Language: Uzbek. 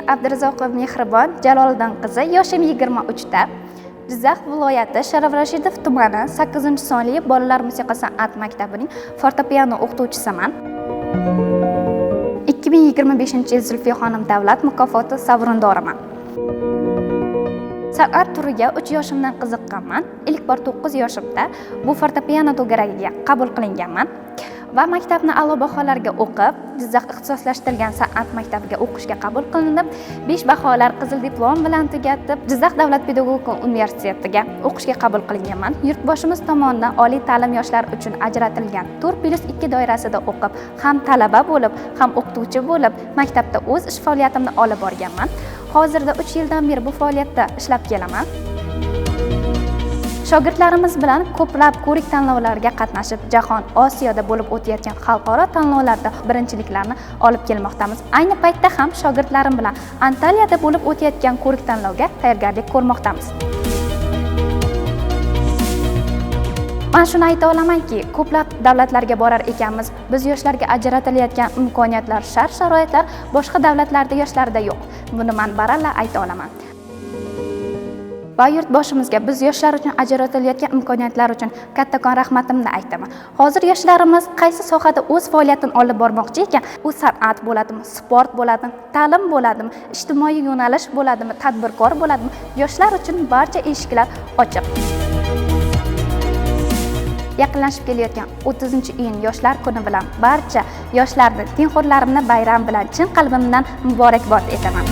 Abdurazzoqova Mehribon Jaloliddin qizi, yoshim 23 da. Jizzax viloyati Sharof Rashidov tumani 8-sonli bolalar musiqa san'at maktabining fortepiano o'qituvchisiman. 2025-yil Zulfiyaxonim davlat mukofoti sovrindoriman. San'at turiga 3 yoshimdan qiziqqanman. Ilk bor 9 yoshimda bu fortepiano to'garagiga qabul qilinganman va maktabni a'lo baholarga o'qib, Jizzax ixtisoslashtirilgan san'at maktabiga o'qishga qabul qilinib, 5 baholar qizil diplom bilan tugatib, Jizzax davlat pedagogika universitetiga o'qishga qabul qilinganman. Yurtboshimiz tomonidan oliy ta'lim yoshlar uchun ajratilgan 4+2 doirasida o'qib, ham talaba bo'lib, ham o'qituvchi bo'lib, maktabda o'z ish faoliyatimni olib borganman. Hozirda 3 yildan beri bu faoliyatda ishlab kelaman. Shogirdlarimiz bilan ko'plab ko'rik tanlovlarga qatnashib, Jahon, Osiyoda bo'lib o'tayotgan xalqaro tanlovlarda birinchiliklarni olib kelmoqdamiz. Ayni paytda ham shogirdlarim bilan Antaliyada bo'lib o'tayotgan ko'rik tanlovga tayyorgarlik ko'rmoqdamiz. Men shuni ayta olamanki, ko'plab davlatlarga borar ekanmiz. Biz yoshlarga ajratilayotgan imkoniyatlar, shart-sharoitlar boshqa davlatlarda yoshlarda yo'q. Buni men baralla ayta olaman. Va yurtboshimizga biz yoshlar uchun ajratilayotgan imkoniyatlar uchun kattakon rahmatimni aytaman. Hozir yoshlarimiz qaysi sohada o'z faoliyatini olib bormoqchi ekan, u san'at bo'ladimi, sport bo'ladimi, ta'lim bo'ladimi, ijtimoiy yo'nalish bo'ladimi, tadbirkor bo'ladimi, yoshlar uchun barcha eshiklar ochiq. Yaqinlashib kelayotgan 30-iyun yoshlar kuni bilan barcha yoshlarni, tengqurlarimni bayram bilan chin qalbimdan muborakbod etaman.